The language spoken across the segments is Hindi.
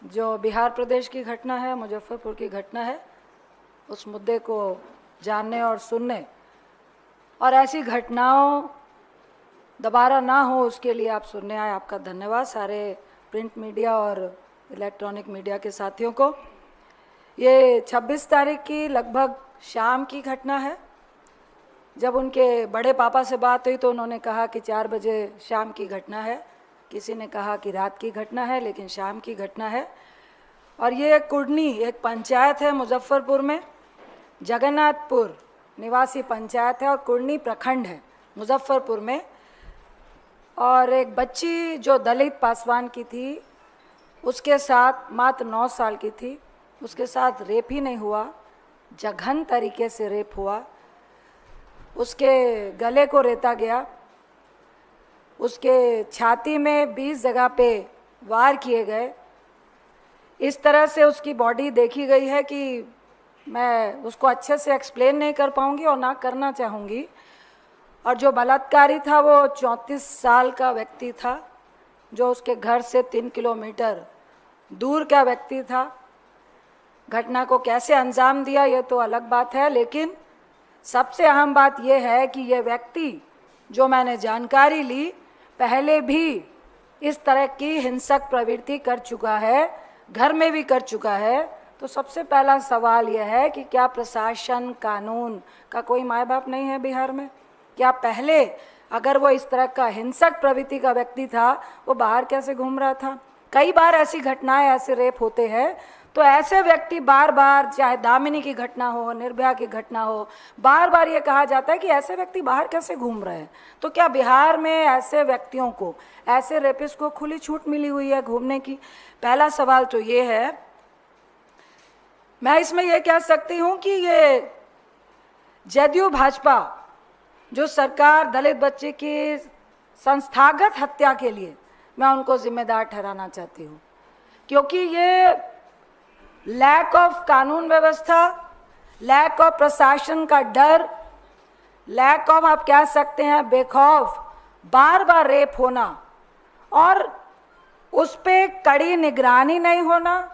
जो बिहार प्रदेश की घटना है, मुजफ्फरपुर की घटना है, उस मुद्दे को जानने और सुनने और ऐसी घटनाओं दोबारा ना हो उसके लिए आप सुनने आए। आपका धन्यवाद सारे प्रिंट मीडिया और इलेक्ट्रॉनिक मीडिया के साथियों को। ये 26 तारीख की लगभग शाम की घटना है। जब उनके बड़े पापा से बात हुई तो उन्होंने कहा कि 4 बजे शाम की घटना है, किसी ने कहा कि रात की घटना है, लेकिन शाम की घटना है। और ये कुडनी एक पंचायत है मुजफ्फरपुर में, जगन्नाथपुर निवासी पंचायत है और कुडनी प्रखंड है मुजफ्फरपुर में। और एक बच्ची जो दलित पासवान की थी, उसके साथ मात्र 9 साल की थी, उसके साथ रेप ही नहीं हुआ, जघन तरीके से रेप हुआ। उसके गले को रेता गया, उसके छाती में 20 जगह पे वार किए गए। इस तरह से उसकी बॉडी देखी गई है कि मैं उसको अच्छे से एक्सप्लेन नहीं कर पाऊंगी और ना करना चाहूँगी। और जो बलात्कारी था वो 34 साल का व्यक्ति था, जो उसके घर से 3 किलोमीटर दूर का व्यक्ति था। घटना को कैसे अंजाम दिया ये तो अलग बात है, लेकिन सबसे अहम बात यह है कि ये व्यक्ति, जो मैंने जानकारी ली, पहले भी इस तरह की हिंसक प्रवृत्ति कर चुका है, घर में भी कर चुका है। तो सबसे पहला सवाल यह है कि क्या प्रशासन, कानून का कोई माय बाप नहीं है बिहार में? क्या पहले अगर वो इस तरह का हिंसक प्रवृत्ति का व्यक्ति था, वो बाहर कैसे घूम रहा था? कई बार ऐसी घटनाएं, ऐसे रेप होते हैं, तो ऐसे व्यक्ति बार बार, चाहे दामिनी की घटना हो, निर्भया की घटना हो, बार बार ये कहा जाता है कि ऐसे व्यक्ति बाहर कैसे घूम रहे हैं। तो क्या बिहार में ऐसे व्यक्तियों को, ऐसे रेपिस्ट को खुली छूट मिली हुई है घूमने की? पहला सवाल तो ये है। मैं इसमें यह कह सकती हूँ कि ये जदयू भाजपा जो सरकार दलित बच्चे की संस्थागत हत्या के लिए, मैं उनको जिम्मेदार ठहराना चाहती हूँ, क्योंकि ये लैक ऑफ कानून व्यवस्था, लैक ऑफ प्रशासन का डर, लैक ऑफ, आप कह सकते हैं बेखौफ बार बार रेप होना और उस पे कड़ी निगरानी नहीं होना,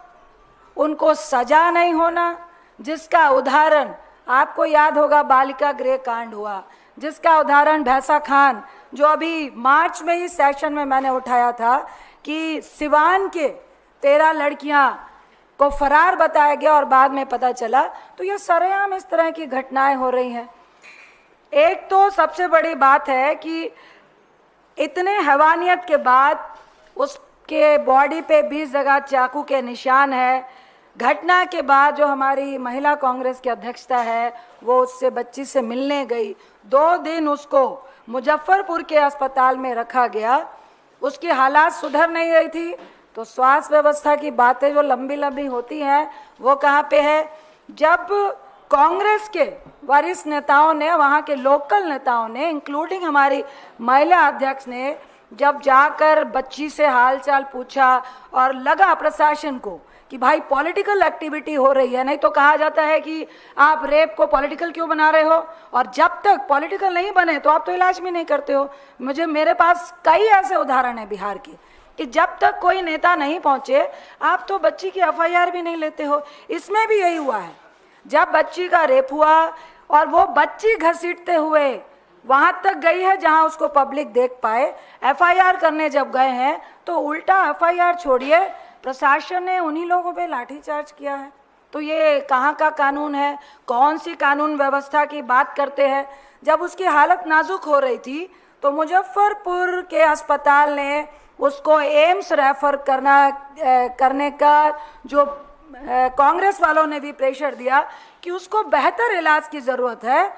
उनको सजा नहीं होना, जिसका उदाहरण आपको याद होगा बालिका गृह कांड हुआ, जिसका उदाहरण भैंसा खान, जो अभी मार्च में ही सेशन में मैंने उठाया था कि सिवान के 13 लड़कियां को फरार बताया गया और बाद में पता चला। तो ये सरेआम इस तरह की घटनाएं हो रही हैं। एक तो सबसे बड़ी बात है कि इतने हैवानियत के बाद उसके बॉडी पे 20 जगह चाकू के निशान है। घटना के बाद जो हमारी महिला कांग्रेस की अध्यक्षता है, वो उससे बच्ची से मिलने गई। 2 दिन उसको मुजफ्फरपुर के अस्पताल में रखा गया, उसकी हालात सुधर नहीं रही थी। तो स्वास्थ्य व्यवस्था की बातें जो लंबी लंबी होती हैं, वो कहाँ पे है? जब कांग्रेस के वरिष्ठ नेताओं ने, वहाँ के लोकल नेताओं ने, इंक्लूडिंग हमारी महिला अध्यक्ष ने, जब जाकर बच्ची से हालचाल पूछा और लगा प्रशासन को कि भाई पॉलिटिकल एक्टिविटी हो रही है, नहीं तो कहा जाता है कि आप रेप को पॉलिटिकल क्यों बना रहे हो, और जब तक पॉलिटिकल नहीं बने तो आप तो इलाज भी नहीं करते हो। मेरे पास कई ऐसे उदाहरण हैं बिहार के कि जब तक कोई नेता नहीं पहुंचे आप तो बच्ची की एफआईआर भी नहीं लेते हो। इसमें भी यही हुआ है। जब बच्ची का रेप हुआ और वो बच्ची घसीटते हुए वहां तक गई है जहां उसको पब्लिक देख पाए, एफआईआर करने जब गए हैं तो उल्टा एफआईआर छोड़िए, प्रशासन ने उन्हीं लोगों पे लाठीचार्ज किया है। तो ये कहाँ का कानून है? कौन सी कानून व्यवस्था की बात करते हैं? जब उसकी हालत नाजुक हो रही थी तो मुजफ्फरपुर के अस्पताल ने उसको एम्स रेफर करने का जो कांग्रेस वालों ने भी प्रेशर दिया कि उसको बेहतर इलाज की ज़रूरत है,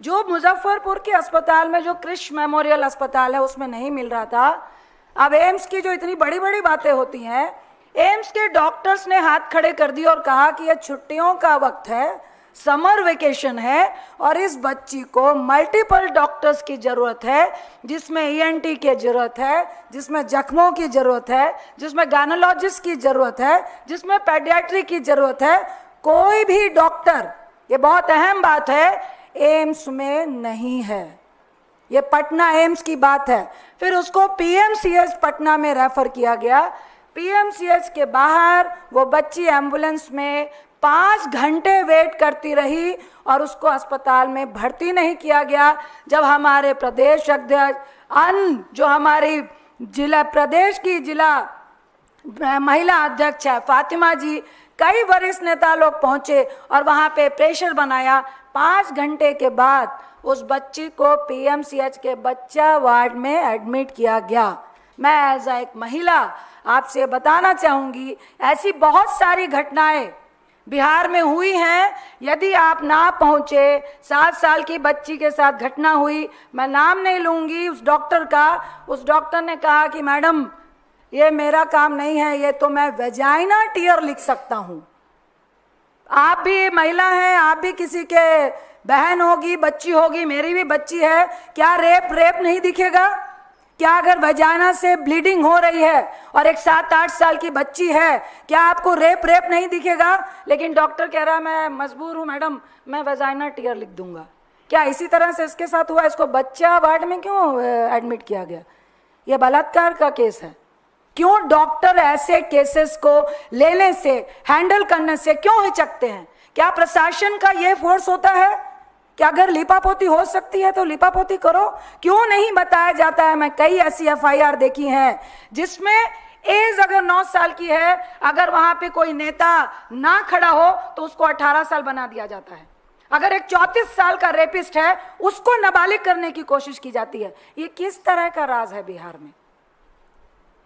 जो मुजफ्फरपुर के अस्पताल में, जो क्रिश मेमोरियल अस्पताल है, उसमें नहीं मिल रहा था। अब एम्स की जो इतनी बड़ी बड़ी बातें होती हैं, एम्स के डॉक्टर्स ने हाथ खड़े कर दिए और कहा कि यह छुट्टियों का वक्त है, समर वेकेशन है और इस बच्ची को मल्टीपल डॉक्टर्स की ज़रूरत है, जिसमें ईएनटी की ज़रूरत है, जिसमें जख्मों की ज़रूरत है, जिसमें गायनोलॉजिस्ट की ज़रूरत है, जिसमें पेडियाट्रिक की ज़रूरत है। कोई भी डॉक्टर, ये बहुत अहम बात है, एम्स में नहीं है। ये पटना एम्स की बात है। फिर उसको पीएमसीएच पटना में रेफर किया गया। पीएमसीएच के बाहर वो बच्ची एम्बुलेंस में 5 घंटे वेट करती रही और उसको अस्पताल में भर्ती नहीं किया गया। जब हमारे प्रदेश अध्यक्ष जो हमारी जिला प्रदेश की जिला महिला अध्यक्ष है फातिमा जी, कई वरिष्ठ नेता लोग पहुंचे और वहां पे प्रेशर बनाया। 5 घंटे के बाद उस बच्ची को पीएमसीएच के बच्चा वार्ड में एडमिट किया गया। मैं एज एक महिला आपसे बताना चाहूंगी, ऐसी बहुत सारी घटनाएं बिहार में हुई हैं। यदि आप ना पहुंचे, 7 साल की बच्ची के साथ घटना हुई, मैं नाम नहीं लूंगी उस डॉक्टर का। उस डॉक्टर ने कहा कि मैडम ये मेरा काम नहीं है, ये तो मैं वेजाइना टीयर लिख सकता हूं। आप भी महिला हैं, आप भी किसी के बहन होगी, बच्ची होगी, मेरी भी बच्ची है, क्या रेप नहीं दिखेगा? क्या अगर वजाना से ब्लीडिंग हो रही है और एक 7-8 साल की बच्ची है, क्या आपको रेप नहीं दिखेगा? लेकिन डॉक्टर कह रहा है मैं मजबूर हूं मैडम, मैं वजाइना टीयर लिख दूंगा। क्या इसी तरह से इसके साथ हुआ? इसको बच्चा वार्ड में क्यों एडमिट किया गया? यह बलात्कार का केस है। क्यों डॉक्टर ऐसे केसेस को लेने से, हैंडल करने से क्यों हिचकते हैं? क्या प्रशासन का यह फोर्स होता है कि अगर लिपापोती हो सकती है तो लिपापोती करो? क्यों नहीं बताया जाता है? मैं कई ऐसी एफआईआर देखी हैं जिसमें एज अगर 9 साल की है, अगर वहां पे कोई नेता ना खड़ा हो तो उसको 18 साल बना दिया जाता है। अगर एक 34 साल का रेपिस्ट है उसको नाबालिग करने की कोशिश की जाती है। ये किस तरह का राज है बिहार में?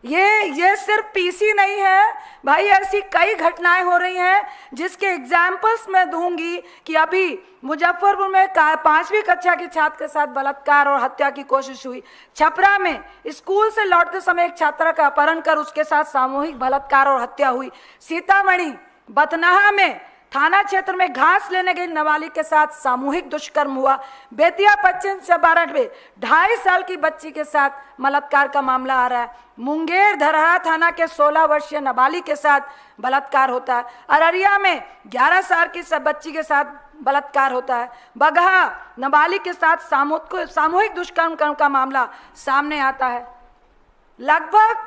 ये सिर्फ पीसी नहीं है भाई, ऐसी कई घटनाएं हो रही हैं जिसके एग्जाम्पल्स मैं दूंगी कि अभी मुजफ्फरपुर में 5वीं कक्षा की छात्र के साथ बलात्कार और हत्या की कोशिश हुई। छपरा में स्कूल से लौटते समय एक छात्रा का अपहरण कर उसके साथ सामूहिक बलात्कार और हत्या हुई। सीतामढ़ी बथनाहा में थाना क्षेत्र में घास लेने गई नाबालिग के साथ सामूहिक दुष्कर्म हुआ। बेतिया पश्चिम चंपारण में 2.5 साल की बच्ची के साथ बलात्कार का मामला आ रहा है। मुंगेर धरहा थाना के 16 वर्षीय नाबालिग के साथ बलात्कार होता है। अररिया में 11 साल की बच्ची के साथ बलात्कार होता है। बगहा नाबालिग के साथ सामूहिक दुष्कर्म का मामला सामने आता है। लगभग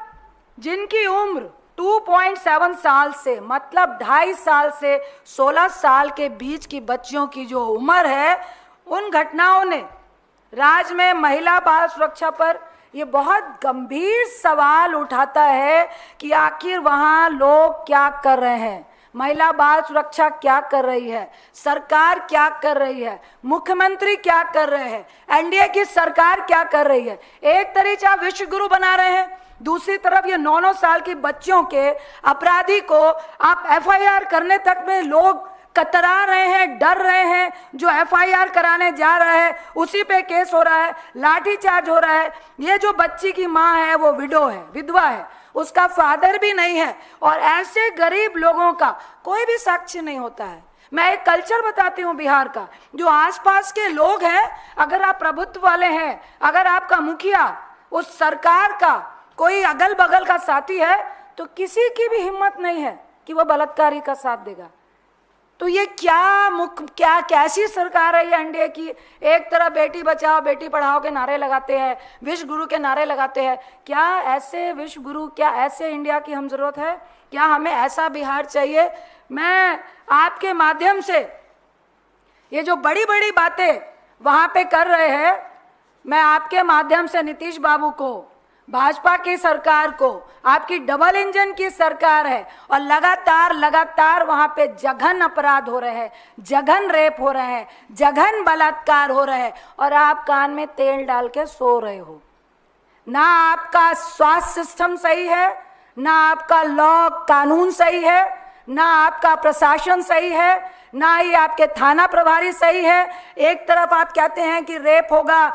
जिनकी उम्र 2.7 साल से, मतलब 2.5 साल से 16 साल के बीच की बच्चियों की जो उम्र है, उन घटनाओं ने राज्य में महिला बाल सुरक्षा पर ये बहुत गंभीर सवाल उठाता है कि आखिर वहाँ लोग क्या कर रहे हैं, महिला बाल सुरक्षा क्या कर रही है, सरकार क्या कर रही है, मुख्यमंत्री क्या कर रहे हैं, एनडीए की सरकार क्या कर रही है। एक तरीके आप विश्व गुरु बना रहे हैं, दूसरी तरफ ये 9-9 साल की बच्चियों के अपराधी को आप एफआईआर करने तक में लोग कतरा रहे हैं, डर रहे हैं। जो एफआईआर कराने जा रहा है उसी पे केस हो रहा है, लाठीचार्ज हो रहा है। ये जो बच्ची की माँ है वो विडो है, विधवा है, उसका फादर भी नहीं है और ऐसे गरीब लोगों का कोई भी साक्ष्य नहीं होता है। मैं एक कल्चर बताती हूँ बिहार का, जो आसपास के लोग हैं, अगर आप प्रभुत्व वाले हैं, अगर आपका मुखिया उस सरकार का कोई अगल बगल का साथी है, तो किसी की भी हिम्मत नहीं है कि वो बलात्कारी का साथ देगा। तो ये क्या कैसी सरकार है ये एनडीए की? एक तरफ बेटी बचाओ बेटी पढ़ाओ के नारे लगाते हैं, विश्व गुरु के नारे लगाते हैं। क्या ऐसे विश्व गुरु, क्या ऐसे इंडिया की हम जरूरत है? क्या हमें ऐसा बिहार चाहिए? मैं आपके माध्यम से ये जो बड़ी बड़ी बातें वहां पे कर रहे हैं, मैं आपके माध्यम से नीतीश बाबू को, भाजपा की सरकार को, आपकी डबल इंजन की सरकार है और लगातार वहां पे जघन अपराध हो रहे हैं, जघन रेप हो रहे हैं, जघन बलात्कार हो रहे हैं और आप कान में तेल डाल के सो रहे हो। ना आपका स्वास्थ्य सिस्टम सही है, ना आपका लॉ कानून सही है, ना आपका प्रशासन सही है, ना ही आपके थाना प्रभारी सही है। एक तरफ आप कहते हैं कि रेप होगा,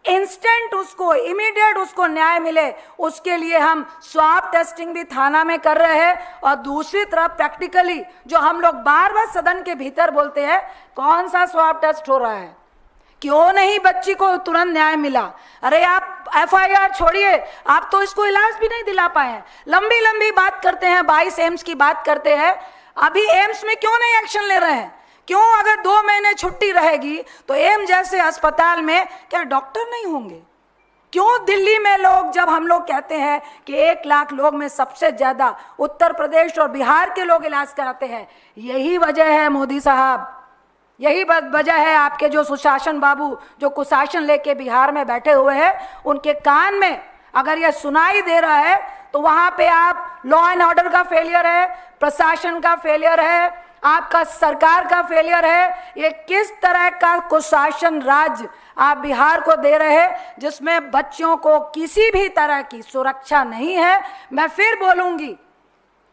इंस्टेंट उसको, इमीडिएट उसको न्याय मिले, उसके लिए हम स्वाब टेस्टिंग भी थाना में कर रहे हैं और दूसरी तरफ प्रैक्टिकली जो हम लोग बार बार सदन के भीतर बोलते हैं, कौन सा स्वाब टेस्ट हो रहा है? क्यों नहीं बच्ची को तुरंत न्याय मिला? अरे आप एफआईआर छोड़िए, आप तो इसको इलाज भी नहीं दिला पाए हैं। लंबी लंबी बात करते हैं, 22 एम्स की बात करते हैं, अभी एम्स में क्यों नहीं एक्शन ले रहे हैं? क्यों अगर 2 महीने छुट्टी रहेगी तो एम्स जैसे अस्पताल में क्या डॉक्टर नहीं होंगे? क्यों दिल्ली में लोग, जब हम लोग कहते हैं कि 1 लाख लोग में सबसे ज्यादा उत्तर प्रदेश और बिहार के लोग इलाज कराते हैं, यही वजह है मोदी साहब, यही वजह है आपके जो सुशासन बाबू, जो कुशासन लेके बिहार में बैठे हुए हैं, उनके कान में अगर यह सुनाई दे रहा है तो वहां पे आप लॉ एंड ऑर्डर का फेलियर है, प्रशासन का फेलियर है, आपका सरकार का फेलियर है। ये किस तरह का कुशासन राज्य आप बिहार को दे रहे हैं जिसमें बच्चों को किसी भी तरह की सुरक्षा नहीं है। मैं फिर बोलूंगी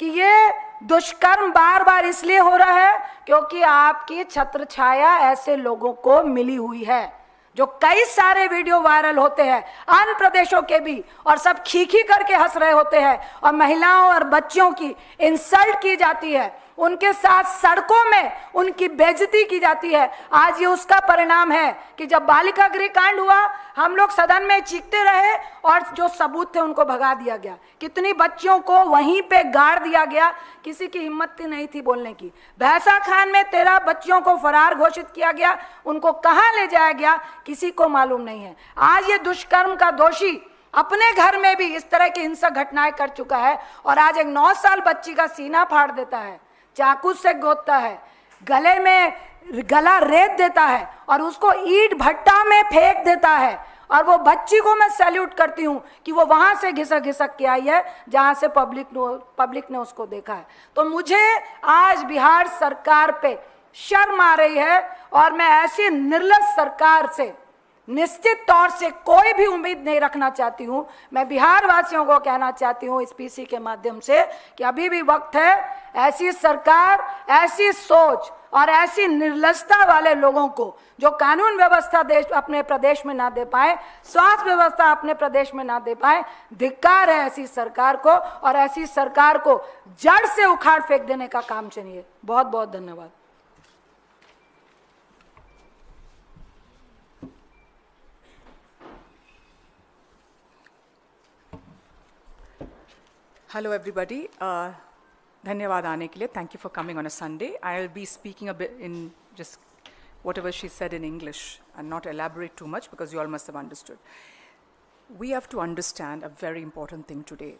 कि ये दुष्कर्म बार बार इसलिए हो रहा है क्योंकि आपकी छत्र छाया ऐसे लोगों को मिली हुई है, जो कई सारे वीडियो वायरल होते हैं अन्य प्रदेशों के भी, और सब खीखी करके हंस रहे होते हैं, और महिलाओं और बच्चों की इंसल्ट की जाती है, उनके साथ सड़कों में उनकी बेइज्जती की जाती है। आज ये उसका परिणाम है कि जब बालिका गृह कांड हुआ, हम लोग सदन में चीखते रहे और जो सबूत थे उनको भगा दिया गया। कितनी बच्चियों को वहीं पे गाड़ दिया गया, किसी की हिम्मत नहीं थी बोलने की। भैंसा खान में 13 बच्चियों को फरार घोषित किया गया, उनको कहाँ ले जाया गया किसी को मालूम नहीं है। आज ये दुष्कर्म का दोषी अपने घर में भी इस तरह की हिंसक घटनाएं कर चुका है, और आज एक 9 साल बच्ची का सीना फाड़ देता है, चाकू से गोदता है, गले में गला रेत देता है और उसको ईंट भट्टा में फेंक देता है। और वो बच्ची को मैं सैल्यूट करती हूँ कि वो वहां से घिसक घिसक के आई है जहां से पब्लिक ने उसको देखा है। तो मुझे आज बिहार सरकार पे शर्म आ रही है, और मैं ऐसी निर्लज सरकार से निश्चित तौर से कोई भी उम्मीद नहीं रखना चाहती हूं। मैं बिहार वासियों को कहना चाहती हूं इस पीसी के माध्यम से कि अभी भी वक्त है, ऐसी सरकार, ऐसी सोच और ऐसी निर्लजता वाले लोगों को जो कानून व्यवस्था अपने प्रदेश में ना दे पाए, स्वास्थ्य व्यवस्था अपने प्रदेश में ना दे पाए, धिक्कार है ऐसी सरकार को, और ऐसी सरकार को जड़ से उखाड़ फेंक देने का काम चाहिए। बहुत बहुत धन्यवाद। Hello everybody, धन्यवाद आने के लिए, thank you for coming on a Sunday. I'll be speaking a bit in just whatever she said in English and not elaborate too much because you all must have understood. We have to understand a very important thing today.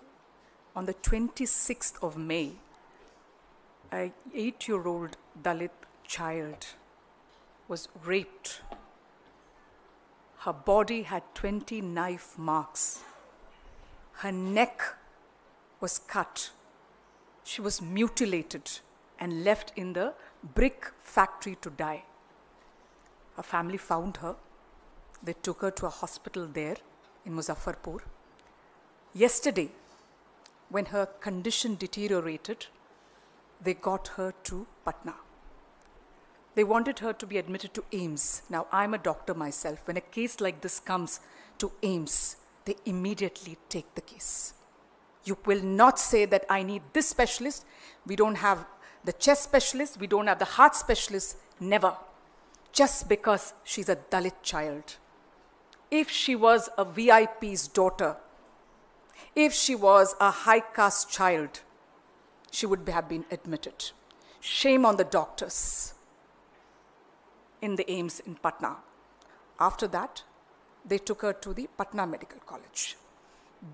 On the 26th of May, an 8-year-old Dalit child was raped. Her body had 20 knife marks. Her neck was cut. She was mutilated and left in the brick factory to die. Her family found her. They took her to a hospital there in Muzaffarpur. Yesterday, when her condition deteriorated, they got her to Patna. They wanted her to be admitted to AIIMS. Now, I'm a doctor myself. When a case like this comes to AIIMS, they immediately take the case. You will not say that I need this specialist. We don't have the chest specialist. We don't have the heart specialist. Never. Just because she's a Dalit child. If she was a VIP's daughter, if she was a high caste child, she would have been admitted. Shame on the doctors in the AIIMS in Patna. After that, they took her to the Patna Medical College.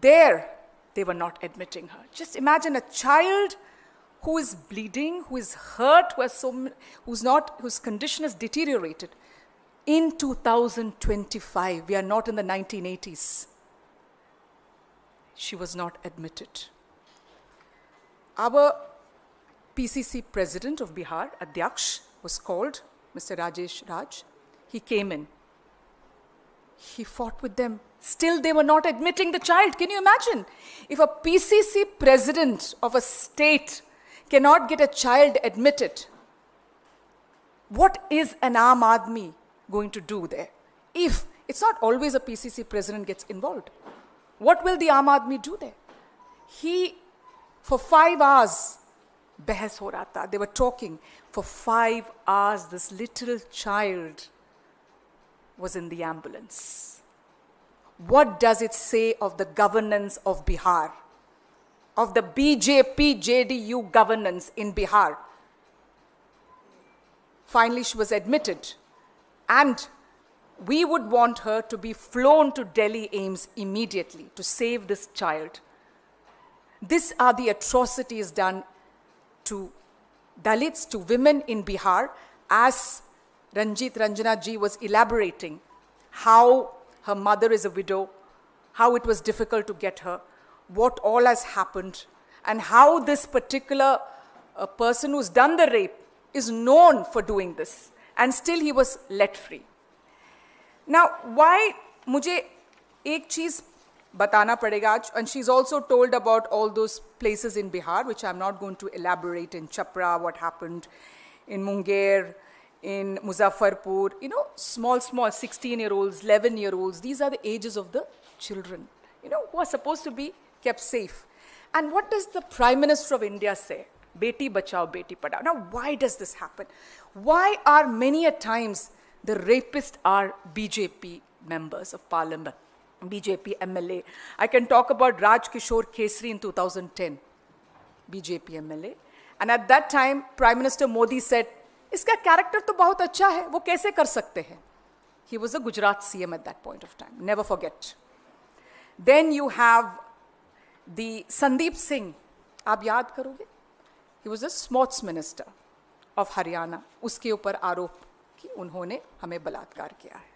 There, they were not admitting her. Just imagine a child who is bleeding, who is hurt, whose condition has deteriorated. In 2025, we are not in the 1980s. She was not admitted. Our PCC president of Bihar, Adyaksh, was called, Mr. Rajesh Raj. He came in. He fought with them. Still, they were not admitting the child. Can you imagine? If a PCC president of a state cannot get a child admitted, what is an Aam Aadmi going to do there? If it's not always a PCC president gets involved, what will the Aam Aadmi do there? For 5 hours, behas ho raha tha. They were talking. For 5 hours, this little child was in the ambulance. What does it say of the governance of Bihar, of the BJP JDU governance in Bihar? Finally, she was admitted, and we would want her to be flown to Delhi AIIMS immediately to save this child. These are the atrocities done to Dalits, to women in Bihar, as Ranjit Ranjana ji was elaborating how her mother is a widow, how it was difficult to get her, what all has happened, and how this particular person who's done the rape is known for doing this, and still he was let free. Now, why मुझे एक चीज बताना पड़ेगा आज, and she's also told about all those places in Bihar, which I'm not going to elaborate, in Chapra, what happened, in Munger, in Muzaffarpur, you know, small 16-year-olds, 11-year-olds, these are the ages of the children, you know, who are supposed to be kept safe. And what does the Prime Minister of India say? Beti bachao, beti padhao. Now, why does this happen? Why are many a times the rapists are BJP members of parliament, BJP MLA? I can talk about Raj Kishore Kesri in 2010, BJP MLA. And at that time, Prime Minister Modi said, इसका character तो बहुत अच्छा है, वो कैसे कर सकते हैं? He was a Gujarat CM at that point of time, never forget. Then you have the Sandeep Singh, आप याद करोगे? He was a sports minister of Haryana. उसके ऊपर आरोप कि उन्होंने हमें बलात्कार किया है.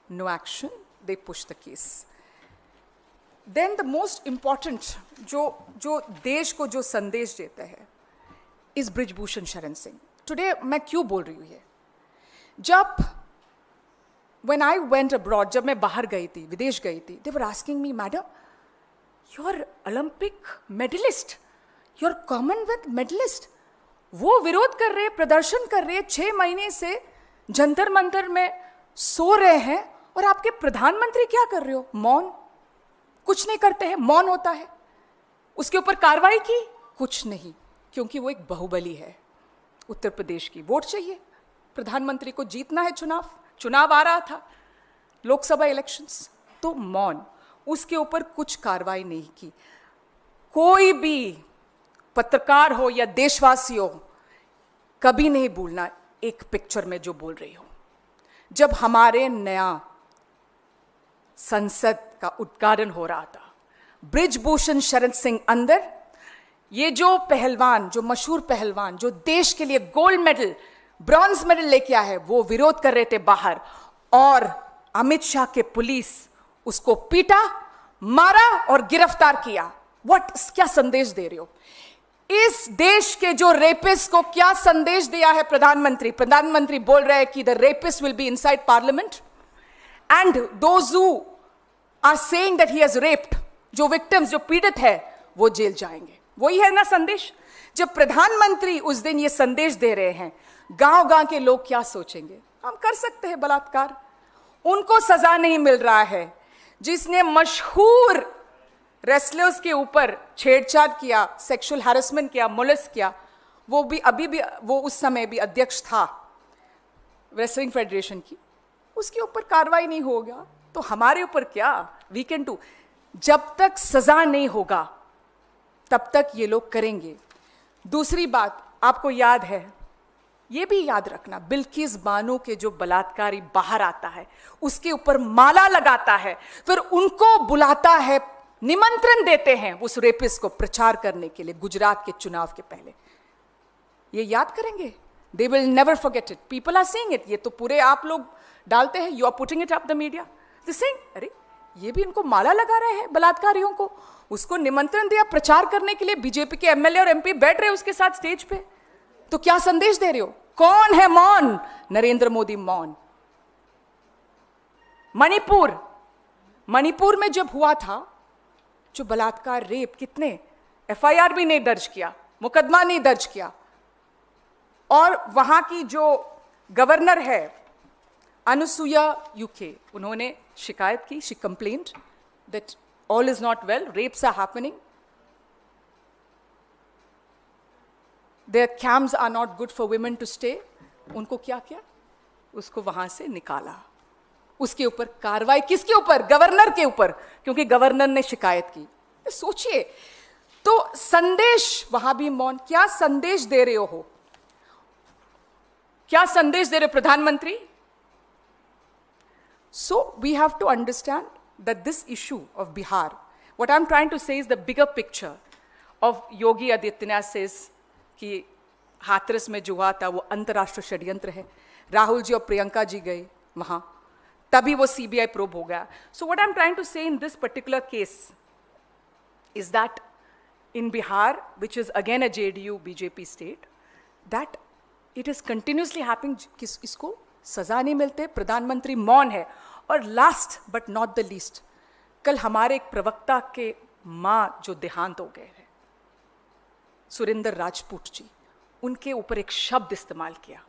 No action, they push the case. Then the most important, जो देश को जो संदेश देते हैं, is Brijbhushan Sharan Singh. Today मैं क्यों बोल रही हूँ ये? जब when I went abroad, जब मैं बाहर गई थी, विदेश गई थी, they were asking me, madam, you're Olympic medalist, you're Commonwealth medalist. वो विरोध कर रहे, प्रदर्शन कर रहे, 6 महीने से जंतर मंतर में सो रहे हैं, और आपके प्रधानमंत्री क्या कर रहे हो? मौन, कुछ नहीं करते हैं, मौन होता है. उसके ऊपर कार्रवाई की? कुछ नहीं, क्योंकि वो एक बाहुबली है. उत्तर प्रदेश की वोट चाहिए, प्रधानमंत्री को जीतना है, चुनाव आ रहा था, लोकसभा इलेक्शंस, तो मौन. उसके ऊपर कुछ कार्रवाई नहीं की. कोई भी पत्रकार हो या देशवासी हो, कभी नहीं भूलना एक पिक्चर में जो बोल रही हो. जब हमारे नया संसद का उद्घाटन हो रहा था, ब्रिजभूषण शरण सिंह अंदर, ये जो पहलवान, जो मशहूर पहलवान, जो देश के लिए गोल्ड मेडल, ब्रॉन्ज मेडल लेके आया है, वो विरोध कर रहे थे बाहर, और अमित शाह के पुलिस उसको पीटा, मारा और गिरफ्तार किया. क्या संदेश दे रहे हो? इस देश के जो रेपिस्ट को क्या संदेश दिया है प्रधानमंत्री? प्रधानमंत्री बोल रहे हैं कि the rapist will be inside parliament, and those who are saying that he has raped, जो विक्टिम्स, जो पीड़ित है, वो जेल जाएंगे. वही है ना संदेश? जब प्रधानमंत्री उस दिन ये संदेश दे रहे हैं, गांव-गांव के लोग क्या सोचेंगे? हम कर सकते हैं बलात्कार, उनको सजा नहीं मिल रहा है. जिसने मशहूर रेसलर्स के ऊपर छेड़छाड़ किया, सेक्सुअल हैरेसमेंट किया, मोलेस्ट किया, वो भी अभी भी, वो उस समय भी अध्यक्ष था रेसलिंग फेडरेशन की, उसके ऊपर कार्रवाई नहीं होगा, तो हमारे ऊपर क्या? We can do. जब तक सजा नहीं होगा तब तक ये लोग करेंगे. दूसरी बात आपको याद है, ये भी याद रखना, बिल्किस बानो के जो बलात्कारी बाहर आता है, उसके ऊपर माला लगाता है, फिर उनको बुलाता है, निमंत्रण देते हैं उस रेपिस्ट को प्रचार करने के लिए गुजरात के चुनाव के पहले. ये याद करेंगे. They will never forget it. People are seeing it. ये तो पूरे आप लोग डालते हैं, you are putting it up the media. They saying, अरे ये भी इनको माला लगा रहे हैं बलात्कारियों को, उसको निमंत्रण दिया प्रचार करने के लिए, बीजेपी के एमएलए और एमपी बैठ रहे उसके साथ स्टेज पे. तो क्या संदेश दे रहे हो? कौन है मौन? नरेंद्र मोदी मौन. मणिपुर में जब हुआ था जो बलात्कार, रेप, कितने एफआईआर भी नहीं दर्ज किया, मुकदमा नहीं दर्ज किया, और वहां की जो गवर्नर है अनुसुया यूके, उन्होंने शिकायत की, she complained that all is not well, rapes are happening, their camps are not good for women to stay. उनको क्या किया? उसको वहां से निकाला. उसके ऊपर कार्रवाई किसके ऊपर? गवर्नर के ऊपर, क्योंकि गवर्नर ने शिकायत की. सोचिए, तो संदेश वहां भी मौन. क्या संदेश दे रहे हो? क्या संदेश दे रहे हो प्रधानमंत्री? So we have to understand that this issue of Bihar, what I'm trying to say is the bigger picture of Yogi Adityanath says कि हाथरस में जो हुआ था वो अंतर्राष्ट्रीय षड्यंत्र है, राहुल जी और प्रियंका जी गए वहाँ, तभी वो CBI probe हो गया. So what I'm trying to say in this particular case is that in Bihar, which is again a JDU BJP state, that it is continuously happening कि इसको सजा नहीं मिलते, प्रधानमंत्री मौन है. और last but not the least, कल हमारे एक प्रवक्ता के माँ जो देहांत हो गए हैं, सुरेंद्र राजपूत जी, उनके ऊपर एक शब्द इस्तेमाल किया,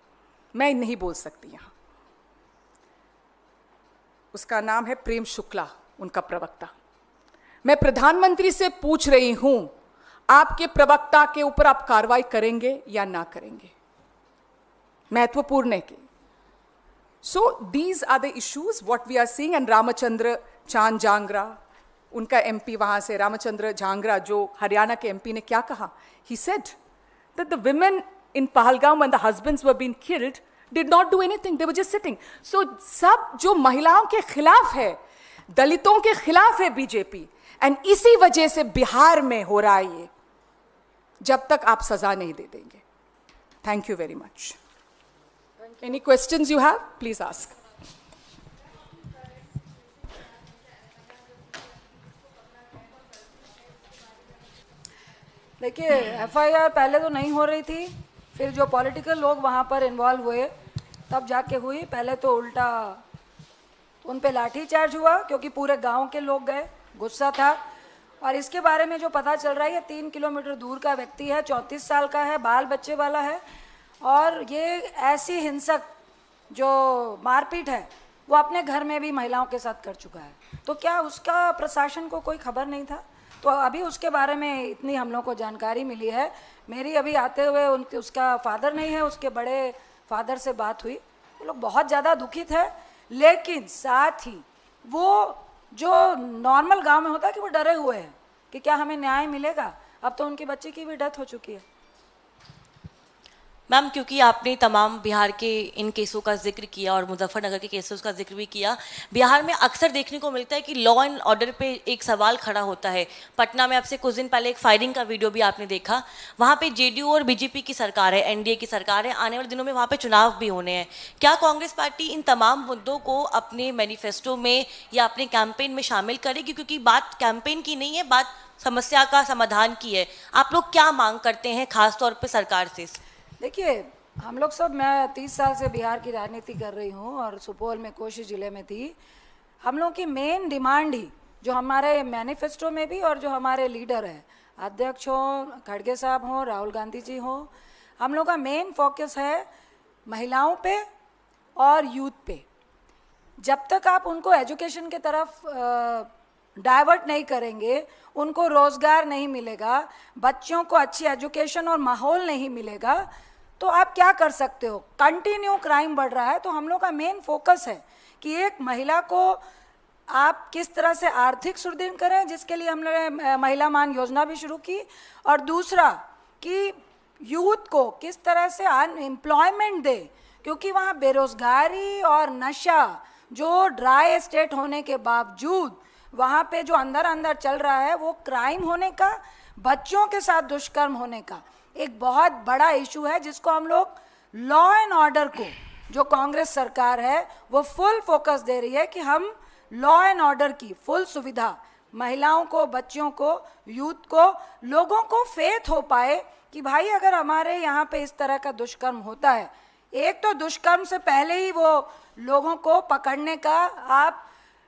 मैं नहीं बोल सकती यहां. उसका नाम है प्रेम शुक्ला, उनका प्रवक्ता. मैं प्रधानमंत्री से पूछ रही हूं, आपके प्रवक्ता के ऊपर आप कार्रवाई करेंगे या ना करेंगे? महत्वपूर्ण है कि so these are the issues what we are seeing. And Ramachandra Chand Jangra, उनका MP वहाँ से, रामचंद्र झांगरा जो हरियाणा के MP ने क्या कहा? He said that the women in Pahalgam when the husbands were being killed did not do anything, they were just sitting. So सब जो महिलाओं के खिलाफ है, दलितों के खिलाफ है बीजेपी, and इसी वजह से बिहार में हो रहा है ये, जब तक आप सजा नहीं दे देंगे. Thank you very much. Any questions you have? Please ask. देखिए, FIR पहले तो नहीं हो रही थी, फिर जो पॉलिटिकल लोग वहाँ पर इन्वॉल्व हुए तब जाके हुई. पहले तो उल्टा उन पे लाठी चार्ज हुआ क्योंकि पूरे गांव के लोग गए, गुस्सा था. और इसके बारे में जो पता चल रहा है, ये 3 किलोमीटर दूर का व्यक्ति है, 34 साल का है, बाल बच्चे वाला है, और ये ऐसी हिंसक जो मारपीट है वो अपने घर में भी महिलाओं के साथ कर चुका है. तो क्या उसका प्रशासन को कोई खबर नहीं था? तो अभी उसके बारे में इतनी हम लोग को जानकारी मिली है. मेरी अभी आते हुए उसका फादर नहीं है, उसके बड़े फादर से बात हुई, वो लोग बहुत ज़्यादा दुखित है. लेकिन साथ ही वो जो नॉर्मल गांव में होता है कि वो डरे हुए हैं कि क्या हमें न्याय मिलेगा. अब तो उनके बच्चे की भी डेथ हो चुकी है. मैम, क्योंकि आपने तमाम बिहार के इन केसों का जिक्र किया और मुजफ्फरनगर के केसों का जिक्र भी किया, बिहार में अक्सर देखने को मिलता है कि लॉ एंड ऑर्डर पे एक सवाल खड़ा होता है. पटना में आपसे कुछ दिन पहले एक फायरिंग का वीडियो भी आपने देखा. वहाँ पे जेडीयू और बीजेपी की सरकार है, एनडीए की सरकार है, आने वाले दिनों में वहाँ पे चुनाव भी होने हैं. क्या कांग्रेस पार्टी इन तमाम मुद्दों को अपने मैनिफेस्टो में या अपने कैंपेन में शामिल करेगी? क्योंकि बात कैंपेन की नहीं है, बात समस्या का समाधान की है. आप लोग क्या मांग करते हैं खासतौर पर सरकार से? देखिए, हम लोग सब, मैं 30 साल से बिहार की राजनीति कर रही हूँ और सुपौल में कोशी ज़िले में थी. हम लोग की मेन डिमांड ही, जो हमारे मैनिफेस्टो में भी और जो हमारे लीडर हैं, अध्यक्ष हो, खड़गे साहब हो, राहुल गांधी जी हो, हम लोग का मेन फोकस है महिलाओं पे और यूथ पे. जब तक आप उनको एजुकेशन की तरफ डाइवर्ट नहीं करेंगे, उनको रोज़गार नहीं मिलेगा, बच्चों को अच्छी एजुकेशन और माहौल नहीं मिलेगा, तो आप क्या कर सकते हो? कंटिन्यू क्राइम बढ़ रहा है. तो हम लोग का मेन फोकस है कि एक महिला को आप किस तरह से आर्थिक सुदृढ़ करें, जिसके लिए हमने महिला मान योजना भी शुरू की. और दूसरा कि यूथ को किस तरह से अनएम्प्लॉयमेंट दे, क्योंकि वहाँ बेरोजगारी और नशा जो ड्राई स्टेट होने के बावजूद वहाँ पे जो अंदर अंदर चल रहा है, वो क्राइम होने का, बच्चों के साथ दुष्कर्म होने का एक बहुत बड़ा इशू है, जिसको हम लोग लॉ एंड ऑर्डर को, जो कांग्रेस सरकार है वो फुल फोकस दे रही है कि हम लॉ एंड ऑर्डर की फुल सुविधा महिलाओं को, बच्चों को, यूथ को, लोगों को फेथ हो पाए कि भाई अगर हमारे यहाँ पे इस तरह का दुष्कर्म होता है, एक तो दुष्कर्म से पहले ही वो लोगों को पकड़ने का, आप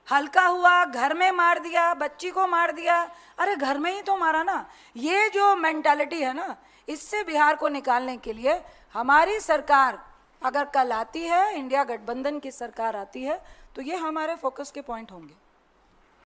हल्का हुआ, घर में मार दिया, बच्ची को मार दिया, अरे घर में ही तो मारा ना. ये जो मेंटालिटी है ना, इससे बिहार को निकालने के लिए हमारी सरकार अगर कल आती है, इंडिया गठबंधन की सरकार आती है, तो ये हमारे फोकस के पॉइंट होंगे.